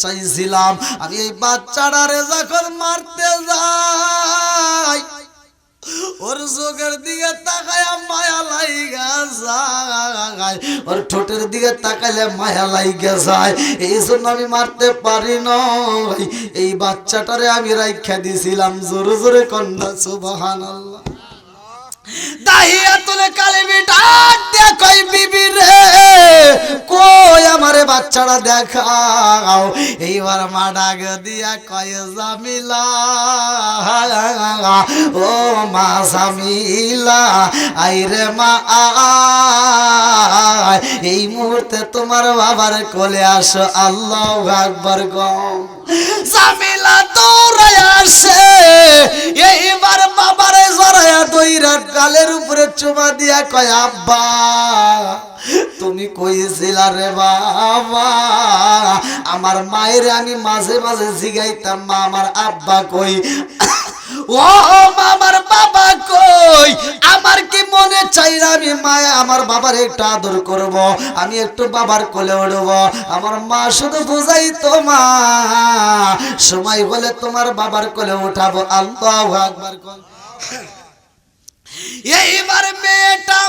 চাইছিলাম আমি এই বাচ্চাটারে যখন মারতে যাই ওর চোখের দিকে তাকায় মায়া লাইগা যায়, ওর ঠোঁটের দিকে তাকাইলে মায়া লাইগা যায়। এই জন্য আমি মারতে পারি নয়, এই বাচ্চাটারে আমি রাইখা দিছিলাম। জোরে জোরে কন্যা সুবহানাল্লাহ। দাহিয়াতুল কালিমি ডাক দে কই বিবি রে কই আমারে বাচ্চাটা দেখাও। এইবার মা ডাক দিয়া কয় জামিলা, ও মা জামিলা আইরে মা আয়, এই মুহূর্তে তোমার বাবার কোলে আসো। আল্লাহু আকবার গো। জামিলা দৌড়ায় আসে, এইবার বাবারে জড়ায়া দইরা গালের উপরে চুমা দিয়া কয় আব্বা তুমি কইছিলা রে বাবা। আমার মায়ের আমি মাঝে মাঝে জিগাইতাম মা আমার আব্বা কই, ও আমার বাবা কই। আমার কি মনে চাই আমি মায়া আমার বাবার একটু আদর করব, আমি একটু বাবার কোলে উঠব। আমার মা শুধু বুঝাইতো মা সময় হলে তোমার বাবার কোলে উঠাবো। আল্লাহু আকবার। এইবার মেয়েটা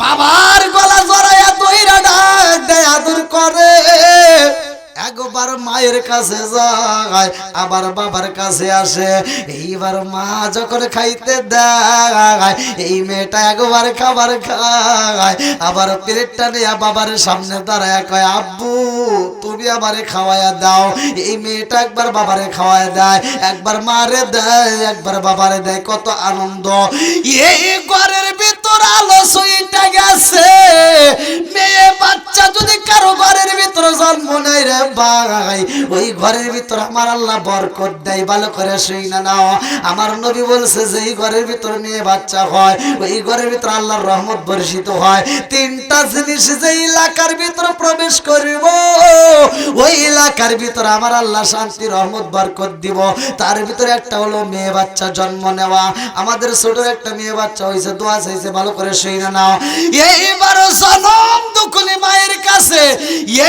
বাবার গলা জড়াইয়া দইরা ডাক দেয়, আদর করে। একবার মায়ের কাছে যায় আবার বাবার কাছে আসে। এইবার মা যখন খাইতে দেয় এই মেয়েটা একবার খাবার খায়, আবার প্লেটটা নিয়ে বাবার সামনে দাঁড়ায় কয় আব্বু তুমি আমারে খাওয়াইয়া দাও। এই মেয়েটা একবার বাবারে খাওয়ায় দেয়, একবার মারে দেয়, একবার বাবারে দেয়। কত আনন্দ। এই ঘরের ভিতর আলো সুইটা গেছে। মেয়ে বাচ্চা যদি কারো ঘরের ভিতরে জন্ম নেয় রে ভাই, ওই ঘরের ভিতর আমার আল্লাহ বরকত দেয়। ভালো করে শুই না নাও, আমার নবী বলছে যে এই ঘরের ভিতর মেয়ে বাচ্চা হয় ওই ঘরের ভিতর আল্লাহর রহমত বর্ষিত হয়। তিনটা জিনিস যে এলাকার ভিতর প্রবেশ করব ওই এলাকার ভিতর আমার আল্লাহ শান্তি রহমত বরকত দিব। তার ভিতরে একটা হলো মেয়ে বাচ্চা জন্ম নেওয়া। আমাদের ছোট একটা মেয়ে বাচ্চা হয়েছে, দোয়া চাইছে। ভালো করে শুই না নাও। এইবার জনম দুকুলি মায়ের কাছে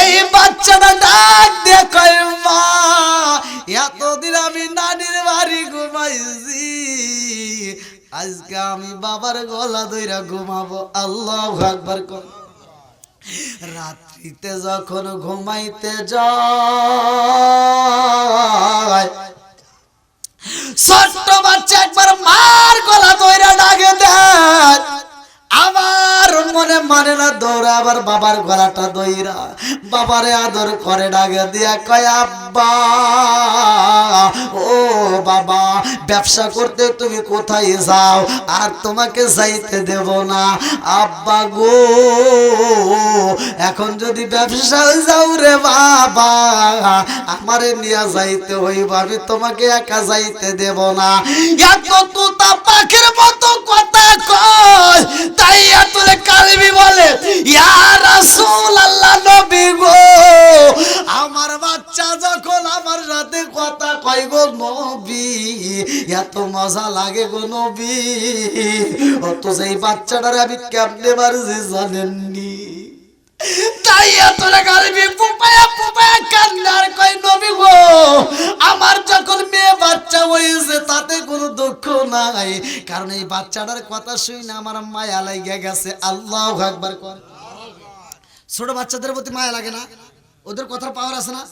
এই বাচ্চাটা ডাক দিয়ে কয় মা এতদিন আমি নানির বাড়ি ঘুমাইছি, আজকে আমি বাবার গলা ধইরা ঘুমাবো। আল্লাহু আকবার। রাত্রিতে যখন ঘুমাইতে যায় ছোট্ট বাচ্চা একবার মার গলা ধইরা ডাকে দেয়। আমার মনে মানে না, দৌড়া আবার বাবার গলাটা দইরা বাবারে আদর করে ডাকে দিয়া কয় আব্বা ও বাবা ব্যবসা করতে তুমি কোথায় যাও, আর তোমাকে যাইতে দেব না। আব্বা গো এখন যদি ব্যবসায় যাও রে বাবা আমারে নিয়ে যাইতে হইব, আমি তোমাকে একা যাইতে দেব না। এত তোতা পাখির মতো কথা কয়। তাই এতলে কালবি বলে ইয়া রাসূলুল্লাহ নবী গো আমার বাচ্চা যখন আমার সাথে কথা কয় গো নবী এত মজা লাগে গো নবী, অত সেই বাচ্চাটারে আমি কেমনে মারছি জানেননি। তাই এতলে কালবি পুপায়া পুপায়া কান্নার কয় নবী গো আমার যখন মেয়ে বাচ্চা হয়েছে তাতে কোনো দুঃখ নাই, কারণ এই বাচ্চাটার কথা শুই না আমার মায়া লাগে গেছে। আল্লাহু আকবার। ছোট বাচ্চাদের প্রতি মায়া লাগে না? ওদের কথার পাওয়ার আছে না?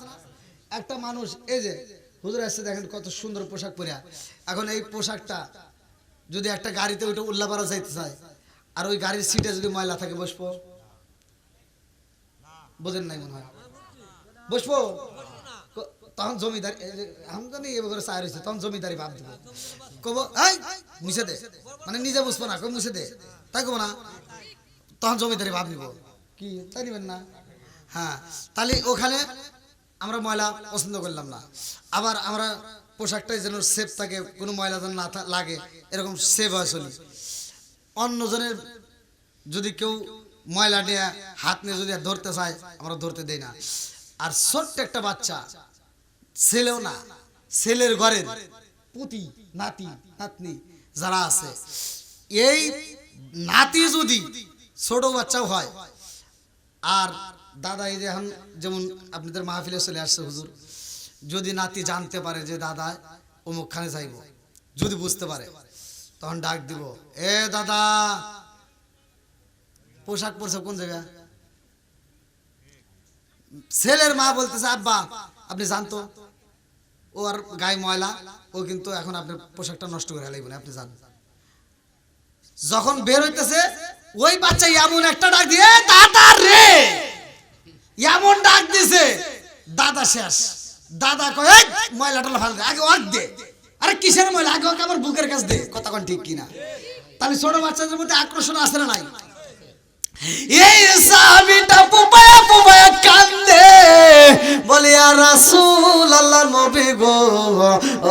একটা মানুষ এই যে হুজুর আসছে দেখেন কত সুন্দর পোশাক পরে, এখন এই পোশাকটা যদি একটা গাড়িতে ওইটা উল্লাপাড়া যাইতে চায় আর ওই গাড়ির সিটে যদি ময়লা থাকে বসবো? বোঝেন নাই মনে হয়। বসবো তখন জমিদারি আমদানি এবার চায় রয়েছে, তখন জমিদারি ভাব দিব। কব এই মুছে দে, মানে নিজে বুঝবো না, কব মুছে দে, তাই কব না, তখন জমিদারি ভাব নিব। কি তাই নিবেন না? হ্যাঁ, তাহলে ওখানে আমরা ময়লা পছন্দ করলাম না। আবার আমরা পোশাকটাই যেন সেফ থাকে, কোনো ময়লা যেন না লাগে, এরকম সেফ হয় চলি। অন্যজনের যদি কেউ ময়লা নিয়ে হাত নিয়ে যদি ধরতে চায় আমরা ধরতে দেই না। আর ছোট্ট একটা বাচ্চা, ছেলেও না, ছেলের ঘরের পুতি নাতি নাতনি যারা আছে, এই নাতি যদি ছোট বাচ্চাও হয় আর দাদা এই যে এখন যেমন আপনাদের মাহফিলে চলে আসছে হুজুর, যদি নাতি জানতে পারে যে দাদা অমুকখানে যাইব, যদি বুঝতে পারে, তখন ডাক দিব, এ দাদা পোশাক পরছে কোন জায়গা? ছেলের মা বলতেছে, আব্বা আপনি জানতো ও আর গায়ে ময়লা, ও কিন্তু এখন আপনার পোশাকটা নষ্ট করে লাগবে না, আপনি জান। যখন বের হইতেছে ওই বাচ্চা এমন একটা ডাক দিয়ে, দাদা রে, এমন ডাক দিছে, দাদা শেষ। দাদা কয়, এই ময়লাটা ফাল দে, আগে ওয়াক দে। আরে কিসের ময়লা? আগে ওকে আমার বুকের কাছে দে। কথা কোন ঠিক কিনা? তাহলে ছোট বাচ্চাদের মধ্যে আকর্ষণ আছে না নাই? এই সাহাবীটা পুপায়া পুপায়া কান্দে, বলে ইয়া রাসূলুল্লাহ, নবী গো,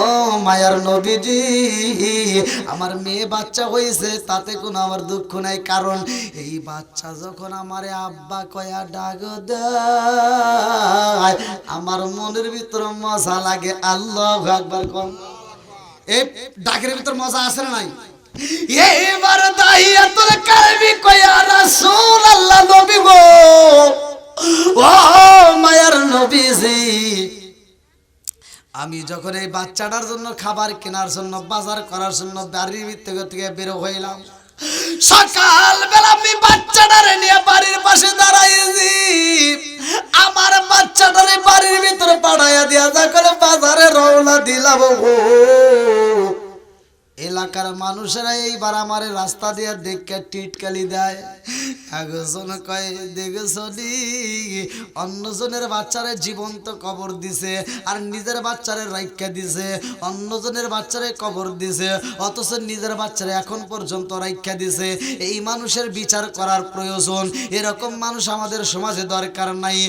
ও মায়ার নবীজি, আমার মেয়ে বাচ্চা হয়েছে, তাতে কোনো আমার দুঃখ নাই, কারণ এই বাচ্চা যখন আমারে আব্বা কয়া ডাক দেয়, আমার মনের ভিতর মজা লাগে। আল্লাহু আকবার কোন। এই ডাকের ভিতর মজা আছে না নাই? এইবার দাহিয়াতুল কালবি কয়া রাসূলুল্লাহ, নবী গো, ও মায়ার নবীজি, আমি যখন এই বাচ্চাটার জন্য খাবার কেনার জন্য, বাজার করার জন্য বাড়ির ভিতর থেকে বের হইলাম, সকাল বেলা আমি বাচ্চাটারে নিয়ে বাড়ির পাশে দাঁড়াইছি। আমার বাচ্চাটারে বাড়ির ভিতরে পাঠাইয়া দিয়া যখন বাজারে রওনা দিলাম, এলাকার মানুষেরা এইবার আমারে রাস্তা দিয়ে দেখে টিটকালি দেয়। একজন কয়, দেখেছ নি, অন্যজনের বাচ্চারে জীবন্ত কবর দিছে আর নিজের বাচ্চারে রাইখা দিছে, অন্যজনের বাচ্চারে কবর দিছে অথচ নিজের বাচ্চারে এখন পর্যন্ত রাইখা দিছে। এই মানুষের বিচার করার প্রয়োজন, এরকম মানুষ আমাদের সমাজে দরকার নাই।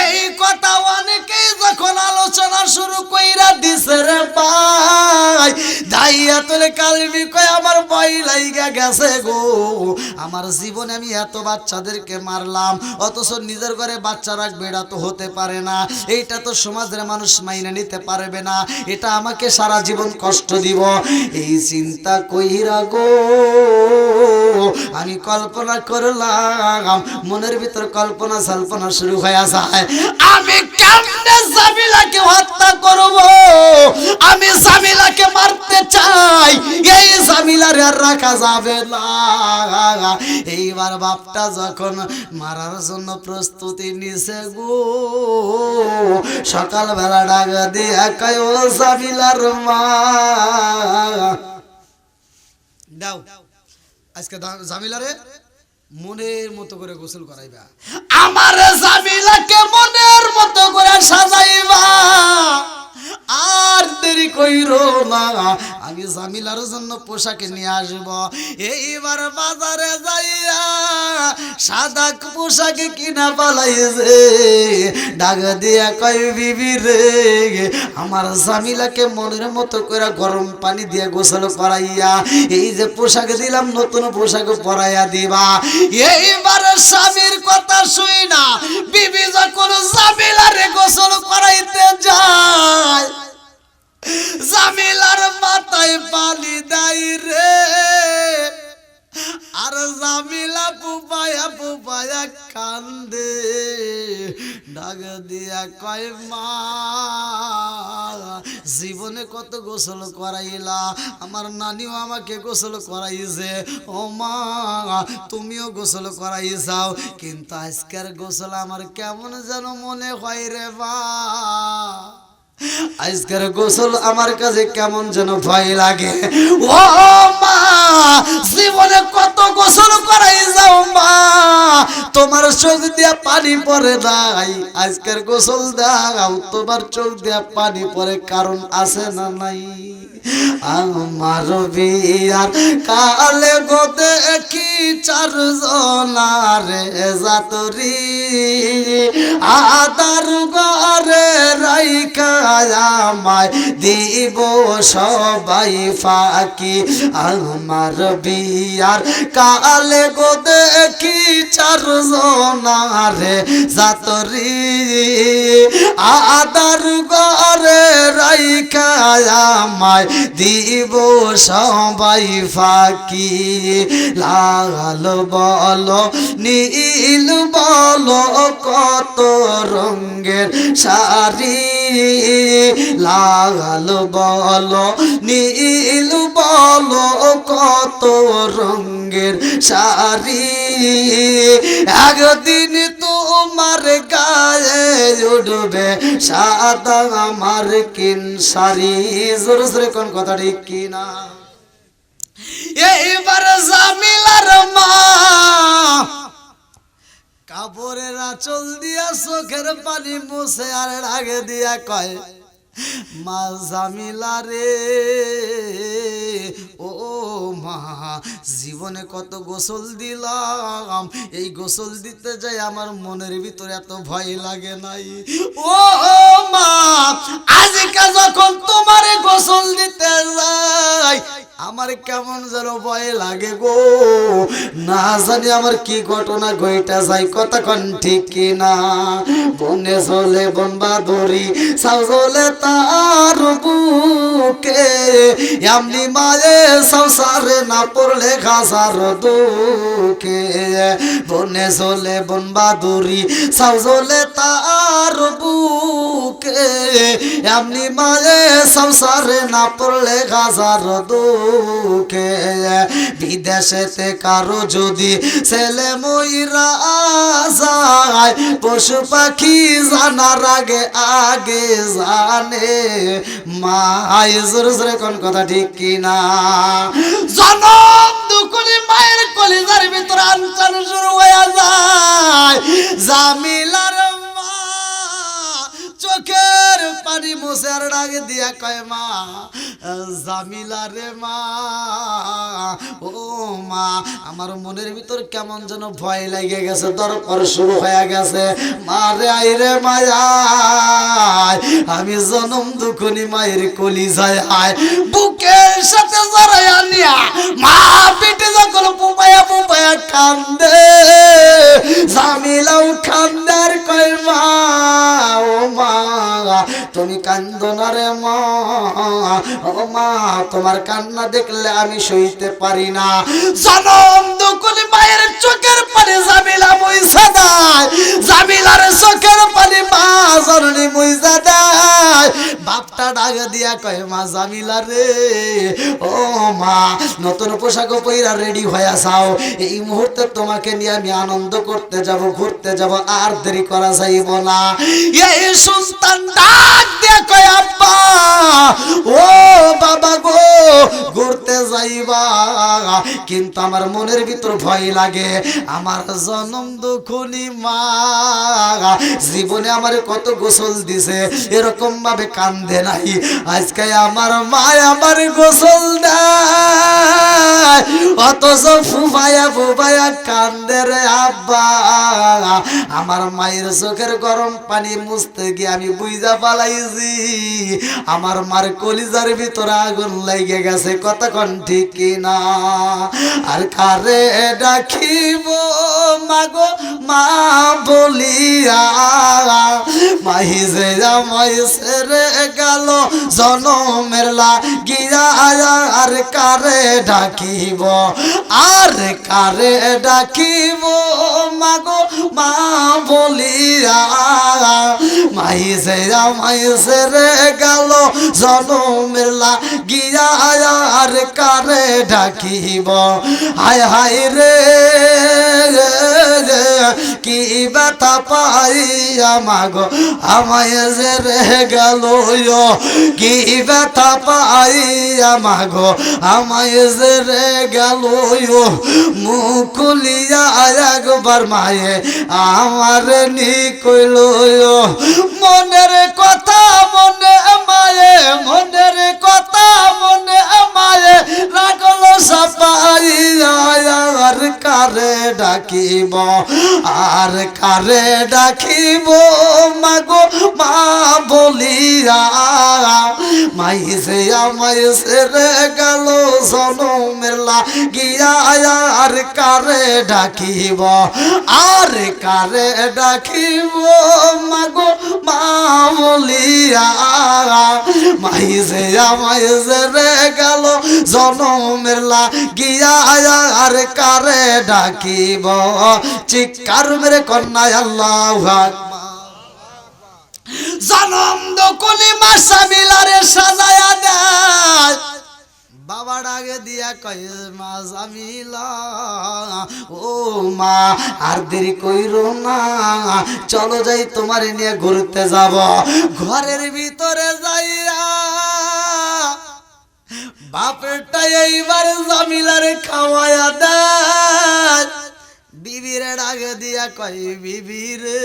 এই কথা অনেকেই যখন আলোচনা শুরু কইরা দিছে রে ভাই, দাইয়াতুল কালবি কয়, আমার ভয় লাইগা গেছে গো, আমার জীবনে আমি এত বাচ্চাদেরকে মারলাম, অথচ নিজের ঘরে বাচ্চা রাখবে, এটা তো হতে পারে না, এইটা তো সমাজের মানুষ মাইনে নিতে পারবে না, এটা আমাকে সারা জীবন কষ্ট দিব। এই চিন্তা কইরা গো আমি কল্পনা করলাম, মনের ভিতর কল্পনা সাল্পনা শুরু হয়ে যায়, আমি কেমনে জামিলাকে হত্যা করব, আমি জামিলাকে মারতে চাই, এই জামিলার আর রাখা যাবে না। এইবার বাপটা যখন মারার জন্য প্রস্তুতি নিছে গো, সকালবেলা ডাক দিয়ে কয়, ও জামিলার মা, দাও আজকে জামিলারে মনের মতো করে গোসল করাইবা, আমার জামিলাকে মনের মতো করে সাজাইবা, আর দেরি কইরো না, আমি জামিলার জন্য পোশাক নিয়ে আসব। এইবার বাজারে যাইয়া সাদা পোশাক কিনা পালাইছে, ডাক দিয়া কয়, বিবি রে, আমার জামিলাকে মনের মতো করে গরম পানি দিয়ে গোসল করাইয়া এই যে পোশাক দিলাম, নতুন পোশাক পরাইয়া দিবা। এইবার স্বামীর কথা শুই না, বিবি যখন জামিলারে গোসল করাইতে যায়, জামিলার মাথায় পানি দেয় রে, আর জামিলা পুপায়া পুপায়া কান্দে, ডাক দিয়া কয়, মা জীবনে কত গোসল করাইলা, আমার নানিও আমাকে গোসল করাইছে, ও মা তুমিও গোসল করাইছাও, কিন্তু আজকের গোসল আমার কেমন যেন মনে হয় রে মা, আজকের গোসল আমার কাছে কেমন যেন ভয় লাগে। ও মা জীবনে কত গোসল করাই যাও মা, তোমার চোখ দিয়া পানি পড়ে নাই, আজকের গোসল দাও, তোমার চোখ দিয়া পানি পড়ে, কারণ আছে না নাই? আমার বিয়ার কালে গো দেখি চারজনারে যাতরি, আদার ঘরে রাইখা আমায় দিব সবাই ফাঁকি, আমার বিয়ার কালে গো দেখি চারজনারে যাতরি, আদার ঘরে রাই রাইখা আমায় দিব সবাই ফাঁকি লাল বলো নীল বলো কত রঙের শাড়ি লাল বলো নীল বলো কত রঙের শাড়ি একদিন তোমার গায়ে উঠবে সাদা আমার কিন শাড়ি জোরে জোরে কোন কথা ঠিক কিনা এইবার জামিলার মা কাপড়ের আঁচল দিয়া চোখের পানি মুছে আর আগে দিয়া কয় মা জামিলা রে ও মা জীবনে কত গোসল দিলাম এই গোসল দিতে যাই আমার মনের ভিতরে এত ভয় লাগে নাই ও মা আজকে যখন তোমার গোসল দিতে যাই আমার কেমন যেন ভয় লাগে গো না জানি আমার কি ঘটনা ঘইটা যায় কতক্ষণ ঠিক কিনা বনে চলে বন বাদরি সাউজলে তার বুকে এমনি মায়ে সংসারে না পড়লে ঘাসার দুঃখে বনে চলে বন বাদরি সাউজলে তার বুকে এমনি মায়ে সংসারে না পড়লে ঘাসার দুঃখে বিদেশেতে কারো যদি ছেলে ময়রা যায় পশু পাখি জানার আগে আগে জানে মাই জোরে জোরে কোন কথা ঠিক কিনা জনম দুকুনি মায়ের কলিজার ভিতরে আনচান শুরু হয়ে যায় জামিলার মা চোখের পানি মুছে আর ডাকে দিয়া কয় মা জামিলা রে মা ও মা আমার মনের ভিতর কেমন যেন ভয় লেগে গেছে দরকার শুরু হয়ে গেছে মা রে আই রে মায়া আমি জনম দুখনি মায়ের কলিজায় আয় বুকের সাথে জড়াইয়া নিয়া মা পিঠে যখন বুবাইয়া বুবাইয়া কান্দে জামিলাও কান্দার কয় মা ও মা তুমি কান্দো না রে মা ও মা তোমার কান্না দেখলে আমি সইতে পারি না জনম দুকুনি মায়ের চোখের পানি জামিলা মুইসা দেয় জামিলার চোখের পানি মা জননী মুইসা দেয় বাপটা ডাক দিয়া কয় মা জামিলা রে ও মা নতুন পোশাক পইরা রেডি হয়ে যাও এই মুহূর্তে তোমাকে নিয়ে আমি আনন্দ করতে যাব ঘুরতে যাব আর দেরি করা যাইব না এই সন্তান ডাক দিয়া কয় আব্বা ও বাবা গো ঘুরতে যাইবা কিন্তু আমার মনের ভিতর ভয় লাগে আমার জনম দুখনি মা জীবনে আমার কত গোসল দিছে এরকম ভাবে কান্দে নাই আজকে আমার মা আমার গোসল দেয় অথচ ফুফায়া ফুফায়া কান্দে রে আব্বা আমার মায়ের চোখের গরম পানি মুছতে গিয়ে আমি বুঝা পালাইছি আমার মার কলিজার ভিতরে আগুন লেগে গেছে কতক্ষণ ঠিক না আর কারে ডাকিব মাগো মা বলিয়া মাহি যে আমায় ছেড়ে গেল জনমের লাগিয়া আর কারে ডাকিব আর কারে ডাকিব মাগো মা বলিয়া মাহি যে আমায় ছেড়ে গেল জনমের লাগিয়া আর কারে ডাকিব হায় হায় রে কি ব্যথা পাইয়া মাগো আমায় যে রে গেল কি ব্যথা পাইয়া মাগো আমায় যে রে গেল মুকুলিয়া একবার মায়ে আমার নি কইল মনের কথা মনে মায়ে মনের কথা মনে মায়ে রাখলো সাপাইয়া আর কারে ডাকিব আর কারে ডাকিব মাগো মা বলিয়া মাই যে আমায় ছেড়ে গেল জনমের লাগিয়া আর কারে ডাকিব আর কারে ডাকিব মাগো মা বলিয়া মাইজে আমায় রে গেল জনমের লাগিয়া আর কারে ডাকিব চিৎকার মেরে কন্যা আল্লাহু আকবার জনম দকুলি মাসা মিলারে সাজায়া দেয় বাবা ডাকে দিয়া কয়ে মা জামিলা ও মা আর দেরি কইরো না চলো যাই তোমার নিয়ে ঘুরতে যাব ঘরের ভিতরে যাইয়া বাপেরটা এইবার জামিলারে খাওয়ায়া দেয় বিবিরে ডাকে দিয়া কয় বিবি রে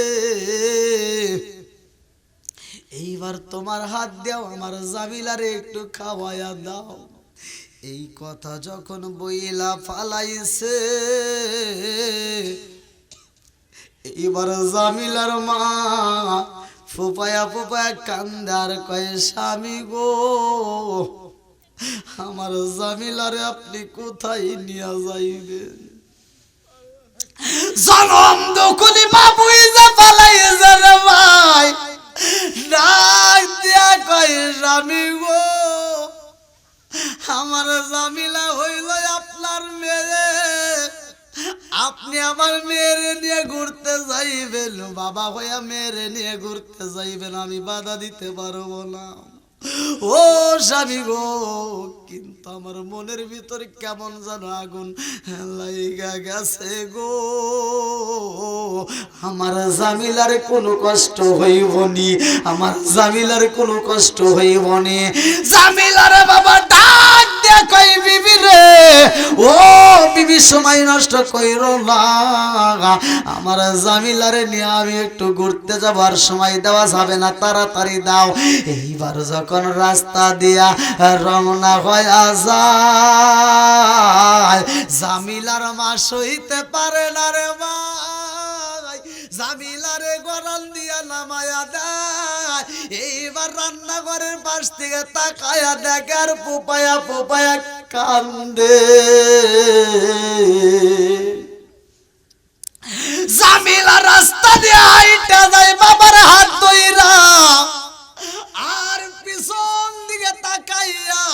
এইবার তোমার হাত দাও আমার জামিলারে একটু খাওয়ায়া দাও এই কথা যখন বইলা ফালাইছে এবার জামিলার মা ফুপায়া ফুপায়া কান্দার কয় স্বামী গো আমার জামিলারে আপনি কোথায় নিয়ে যাইবেন জনম দুকুনি মা বুইজা ফালাইছে রে ভাই ডাক দিয়া কয় স্বামী গো আমার জামিলা হইল আপনার মেয়ে আপনি আমার মেয়েরে নিয়ে ঘুরতে যাইবেন বাবা হইয়া মেয়েরে নিয়ে ঘুরতে যাইবেন আমি বাধা দিতে পারবো না ও স্বামী গো কিন্তু আমার মনের ভিতরে কেমন যেন আগুন লাইগা গেছে গো আমার জামিলার কোনো কষ্ট হইবনি আমার জামিলার কোনো কষ্ট হইবনি জামিলার বাবা ডাক দে কই বিবি রে ও বিবি সময় নষ্ট কইরো না আমার জামিলারে নিয়ে আমি একটু ঘুরতে যাবার সময় দেওয়া যাবে না তাড়াতাড়ি দাও এইবার যখন রাস্তা দিয়া রওনা হইয়া যায় জামিলার মা সইতে পারে না রে ভাই জামিলারে গরাল দিয়া নামায়া দেয় এইবার রান্নাঘরের পাশ থেকে তাকায়া দেখে আর পোপায়া পোপায়া কান্দে জামিলা রাস্তা দিয়ে হাইটা যায় বাবার হাত ধইরা আর পিছন দিকে তাকাইয়া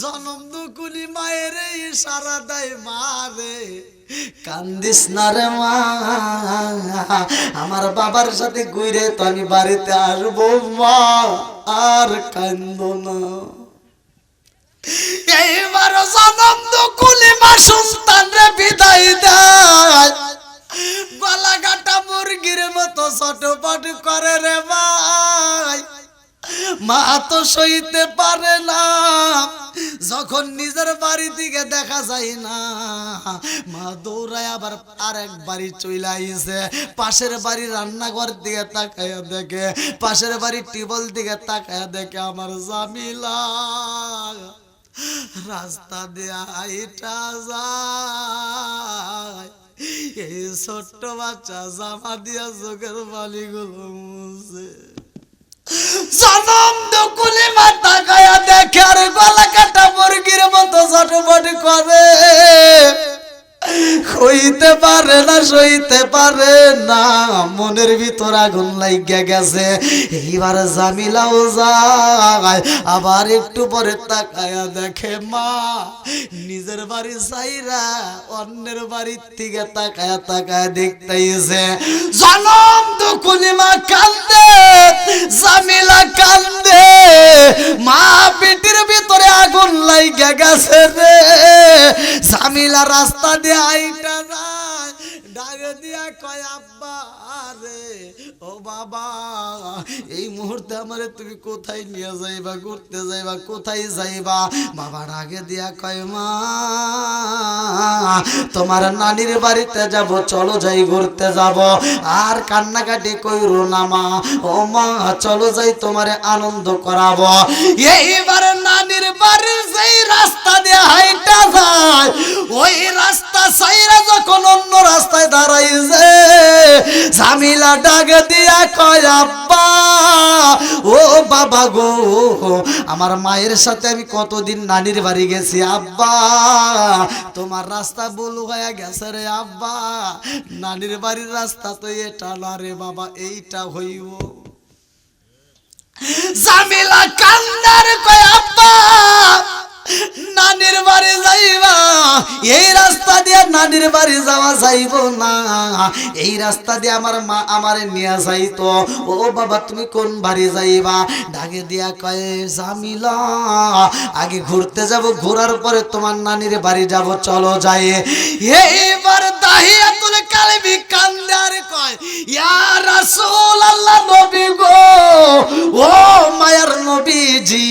জনম দুকুলি মায়ের ইশারা দেয় মারে কান্দিস না রে মা আমার বাবার সাথে ঘুরে তো আমি বাড়িতে আসবো মা আর কান্দো না এইবার জনম দুকুলি মা সন্তান রে বিদায় দেয় গলা কাটা মুরগির মতো ছটপট করে রে ভাই মা তো সইতে পারে না যখন নিজের বাড়ি দিকে দেখা যায় না মা দৌড়ায় আবার আরেক বাড়ি চলে আইছে পাশের বাড়ি রান্নাঘর দিকে তাকায়া দেখে পাশের বাড়ির টিবল দিকে তাকায়া দেখে আমার জামিলা রাস্তা দিয়ে হাইটা যায় এই ছোট্ট বাচ্চা জামা দিয়া চোখের বালিগুলো মুছে জনম দুকুলি মাথা গায়া দেখে আর গলা কাটা মুরগির মতো ছটফট করে হইতে পারে না সইতে পারে না মনের ভিতর আগুন লাগিয়া গেছে এইবার জামিলাও যায় আবার একটু পরে তাকায়া দেখে মা নিজের বাড়ি চাইরা অন্যের বাড়ির থেকে তাকায়া তাকায়া দেখতেইছে জনম দুকুলি মা কান্দে জামিলা কান্দে মা পেটের ভিতরে আগুন লাগিয়া গেছে রে জামিলা রাস্তা দিয়ে আইটা যায় ডাক দিয়া কয় আব্বা রে ও বাবা এই মুহূর্তে আমারে তুমি কোথায় নিয়ে যাইবা ঘুরতে যাইবা কোথায় যাইবা বাবা ডাকে দিয়া কয় মা তোমার নানির বাড়িতে যাব চলো যাই ঘুরতে যাব আর কান্নাকাটি কইরো না মা ও মা চলো যাই তোমারে আনন্দ করাবো এইবার নানির বাড়ির যেই রাস্তা দিয়ে হাইটা যায় ওই রাস্তা সাইরা যখন অন্য রাস্তায় দাঁড়াইছে জামিলা ডাক দিয়া কয় আব্বা ও বাবা গো আমার মায়ের সাথে আমি কতদিন নানির বাড়ি গেছি আব্বা তোমার রাস্তা ভুল হয়ে গেছে রে আব্বা নানির বাড়ির রাস্তা তো এটা না রে বাবা এইটা হইব জামিলা কান্দার কয় আব্বা নানির বাড়ি যাইবা, এই রাস্তা দিয়ে নানির বাড়ি যাওয়া যাইব না, এই রাস্তা দিয়ে আমার মা আমারে নিয়ে যাইতো। ও বাবা তুমি কোন বাড়ি যাইবা? ডাকে দিয়া কয় জামিলা আগে ঘুরতে যাব, ঘোরার পরে তোমার নানির বাড়ি যাব, চলো যাই। এইবার দাহিয়াতুল কালবি কান্দার কয় ইয়া রাসূলুল্লাহ নবী গো, ও মায়ার নবীজি,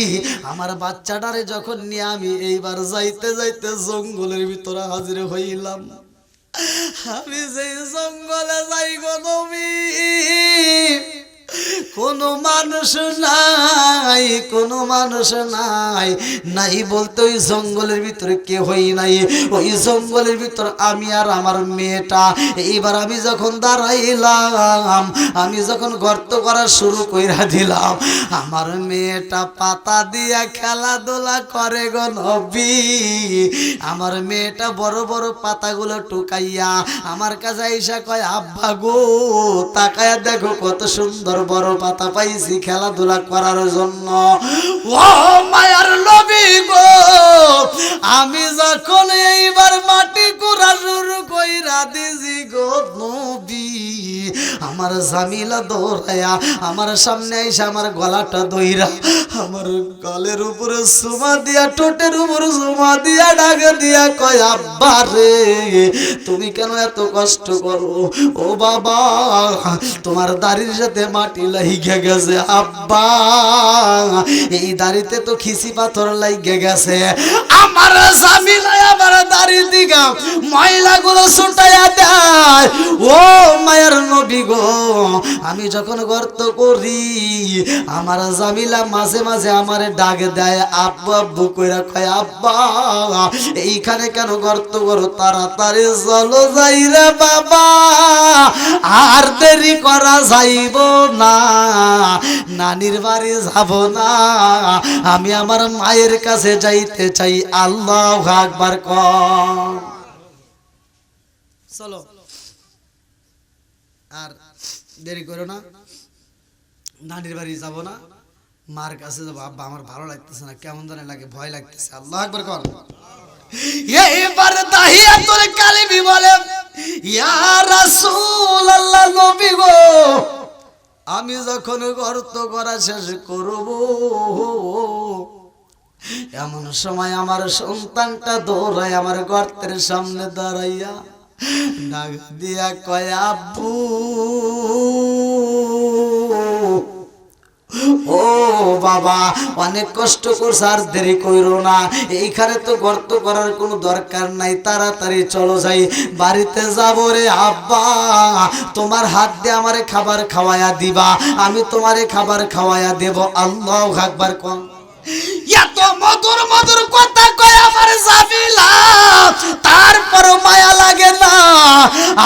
আমার বাচ্চাটারে যখন নিয়ে আমি এইবার যাইতে যাইতে জঙ্গলের ভিতরে হাজির হইলাম। আমি সেই জঙ্গলে যাই গো নবী, কোনো মানুষ নাই, কোনো মানুষ নাই, নাই বলতে ওই জঙ্গলের ভিতরে কেউ হই নাই। ওই জঙ্গলের ভিতর আমি আর আমার মেয়েটা। এইবার আমি যখন দাঁড়াইলাম, আমি যখন গর্ত করা শুরু কইরা দিলাম, আমার মেয়েটা পাতা দিয়া খেলাধুলা করে গো নবী। আমার মেয়েটা বড় বড় পাতাগুলো টুকাইয়া আমার কাছে আইসা কয় আব্বা গো তাকায়া দেখো কত সুন্দর বড় পাতা পাইছি খেলাধুলা করার জন্য। ও মায়ার নবী গো, আমি যখন এইবার মাটি কুড়া শুরু কইরা দিছি গো নবী, আমার জামিলা দৌড়ায়া আমার সামনে আইসা আমার গলাটা দইরা আমার গালের উপরে সুমা দিয়া, ঠোঁটের উপরে সুমা দিয়া, ডাকে দিয়া কয় আব্বা রে তুমি কেন এত কষ্ট করো? ও বাবা তোমার দাড়ির সাথে মাটি লাইগে গেছে আব্বা, এই দাড়িতে তো খিসি পাথর লাইগে গেছে। আমার জামিলায় আমার দাড়ি দিগা ময়লাগুলো ছুটাইয়া দেয়। ও মায়ের নবী গো, আমি যখন গর্ত করি আমার জামিলা মাঝে মাঝে আমারে ডাক দেয় আব্বু আব্বু কইরা কয় আব্বা এইখানে কেন গর্ত করো, তাড়াতাড়ি চলো যাই রে বাবা, আর দেরি করা যাইব না, নানির বাড়ি যাব না, আমি আমার মায়ের কাছে যাইতে চাই। আল্লাহু আকবার কর। চলো আর দেরি করো না, নানির বাড়ি যাব না, মার কাছে যাবো। আব্বা আমার ভালো লাগতেছে না, কেমন জানি লাগে, ভয় লাগতেছে। আল্লাহু আকবার কর। এইবার দাহিয়াতুল কালবি বলে ইয়া রাসূলুল্লাহ নবী গো, আমি যখন গর্ত করা শেষ করব এমন সময় আমার সন্তানটা দৌড়ায় আমার গর্তের সামনে দাঁড়াইয়া ডাক দিয়া কয় আব্বু ও বাবা অনেক কষ্ট করছ, আর দেরি কইরো না, এইখানে তো গর্ত করার কোনো দরকার নাই, তাড়াতাড়ি চলো যাই, বাড়িতে যাবো রে আব্বা, তোমার হাত দিয়ে আমারে খাবার খাওয়ায়া দিবা, আমি তোমারে খাবার খাওয়ায়া দেব। আল্লাহু আকবার কোন। এত মধুর মধুর কথা কয় আমার জামিলা, তারপরও মায়া লাগে না।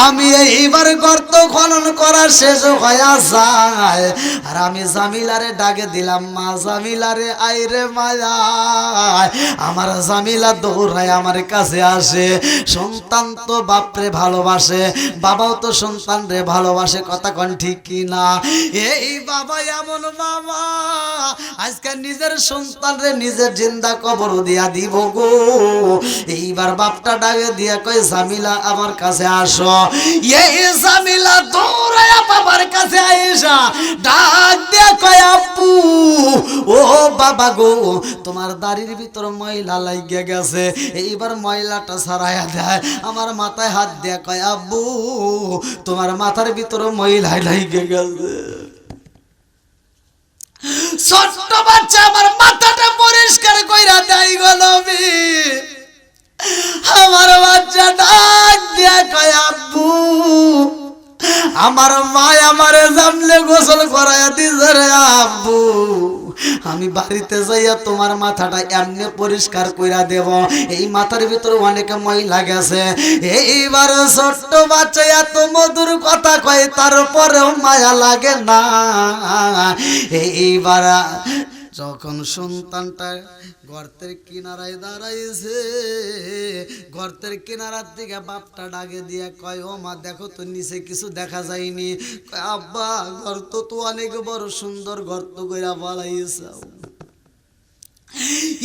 আমি এইবার গর্ত খনন করা শেষ হয়ে যায়, আর আমি জামিলারে ডাকে দিলাম মা জামিলারে আইরে মায়া। আমার জামিলা দৌড়ায় আমার কাছে আসে। সন্তান তো বাপরে ভালোবাসে, বাবাও তো সন্তান রে ভালোবাসে, কথা কন ঠিক কি না? এই বাবা এমন বাবা আজকে নিজের সন্তান রে নিজের জিন্দা কবর দিয়া দিব গো। এইবার বাপটা ডাকে দিয়া কয় জামিলা আমার কাছে আসো। এই জামিলা দৌড়ায়া বাবার কাছে আইসা ডাক দিয়া কয় আব্বু ও বাবা গো, তোমার দাড়ির ভিতর ময়লা লাগিয়ে গেছে, এইবার ময়লাটা ছাড়াইয়া দেয়। আমার মাথায় হাত দিয়া কয় আব্বু তোমার মাথার ভিতর ময়লা লাগিয়ে গেছে। ছোট্ট বাচ্চা আমার মাথাটা পরিষ্কার কইরা দেয় গো নবী। আমার বাচ্চা ডাক দিয়া কয় আব্বু আমার মা আমারে জামলে গোসল করাইয়া দিছে রে আব্বু, আমি বাড়িতে যাইয়া তোমার মাথাটা এমনি পরিষ্কার কইরা দেব, এই মাথার ভিতরে অনেক ময়লা গেছে। এইবার ছোট্ট বাচ্চা এত মধুর কথা কয়, তারপরেও মায়া লাগে না। এইবার যখন সন্তানটা গর্তের কিনারায় দাঁড়াইছে, গর্তের কিনারার দিকে বাপটা ডাকে দিয়ে কয় ও মা দেখো তো নিচে কিছু দেখা যায়নি। কয় আব্বা গর্ত তো অনেক বড় সুন্দর গর্ত কইরা বানাইছে।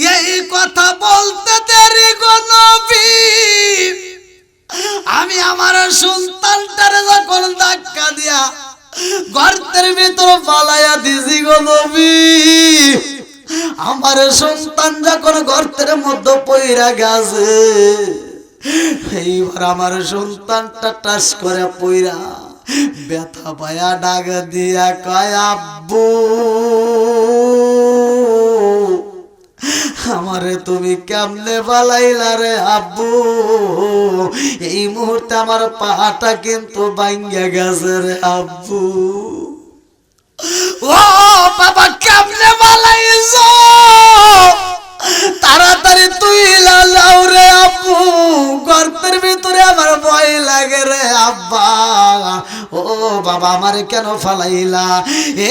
এই কথা বলতে দেরি গো নবী, আমি আমার সন্তানটারে যখন ধাক্কা দিয়া গর্তের ভিতর ফালাইয়া দিছি গো নবী, আমার সন্তান যখন গর্তের মধ্যে পইরা গেছে, এইবার আমার সন্তানটা টাস করে পইরা ব্যথা পায়া ডাক দিয়া কয় আব্বু, আমারে তুমি কেমনে পালাইলা রে আব্বু, এই মুহূর্তে আমার পাটা কিন্তু ভাঙ্গা গেছে রে আব্বু। ও বাবা কেমনে পালাইছো, তাড়াতাড়ি তুই লাও রে আব্বু, গর্তের ভিতরে আমার ভয় লাগে রে আব্বা। ও বাবা আমারে কেন ফালাইলা?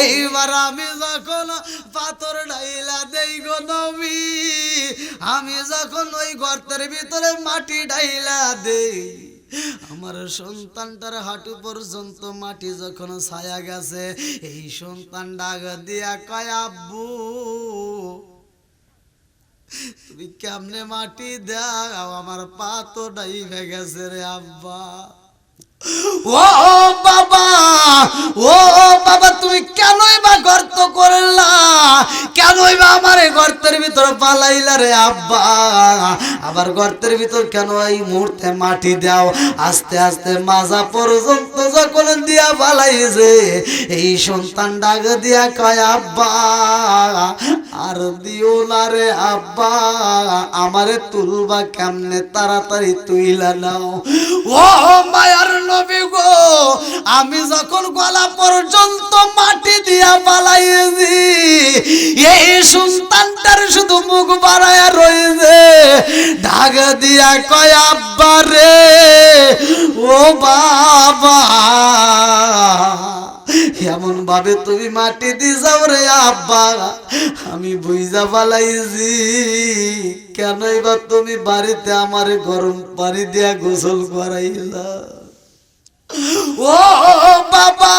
এইবার আমি যখন পাথর ঢাইলা দেই গো নবী, আমি যখন ওই গর্তের ভিতরে মাটি ঢাইলা দেই, আমার সন্তানটার হাঁটু পর্যন্ত মাটি যখন ছায়া গেছে, এই সন্তান ডাক দিয়া কয় আব্বু, তুমি কেমনে মাটি দাও, আমার পা তো ডাইভে গেছে রে আব্বা। ও বাবা, ও বাবা তুমি কেনই বা গর্ত করলা, কেনই বা আমার গর্তের ভিতর পালাইলা রে আব্বা, আবার গর্তের ভিতর কেন এই মুহূর্তে মাটি দাও? আস্তে আস্তে মাজা পর্যন্ত যখন দিয়া পালাইছে, এই সন্তান ডাক দিয়া কয় আব্বা আর দিও না রে আব্বা, আমারে তুলবা কেমনে, তাড়াতাড়ি তুইলা নাও। ও মায়ার নবী গো, আমি যখন গলা পর্যন্ত মাটি দিয়া পালাইছি, এই সন্তানটার শুধু মুখ বাড়ায়া রইছে, ঢাক দিয়া কয় আব্বা রে, ও বাবা এমন ভাবে তুমি মাটি দি যাও রে আব্বা, আমি বুঝা পালাইছি, কেনই বা তুমি বাড়িতে আমারে গরম পানি দিয়া গোসল করাইলা। ও বাবা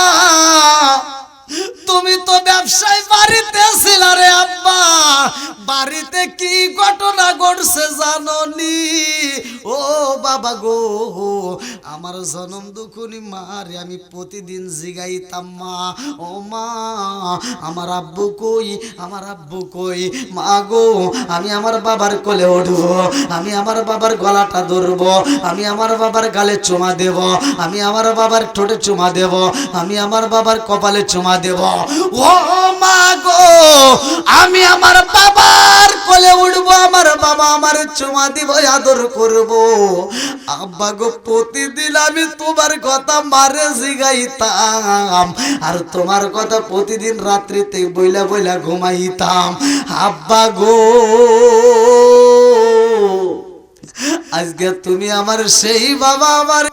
তুমি তো ব্যবসায় বাড়িতে ছিলা রে আব্বা, বাড়িতে কি ঘটনা ঘটছে জানোনি? ও বাবা গো, আমার জনম দুখুনি মারে আমি প্রতিদিন জিগাইতাম মা, ও মা আমার আব্বু কই, আমার আব্বু কই? মা গো আমি আমার বাবার কোলে উঠবো, আমি আমার বাবার গলাটা ধরবো, আমি আমার বাবার গালে চুমা দেব, আমি আমার বাবার ঠোঁটে চুমা দেব, আমি আমার বাবার কপালে চুমা দেব। ও মা গো আমি আমার বাবার কোলে উঠবো, আমার বাবা আমার চুমা দিব, আদর করব। আব্বা গো প্রতিদিন আমি তোমার কথা মারে জিগাইতাম, আর তোমার কথা প্রতিদিন রাত্রিতে বইলা বইলা ঘুমাইতাম। আব্বা গো আজকে তুমি আমার সেই বাবা, আমার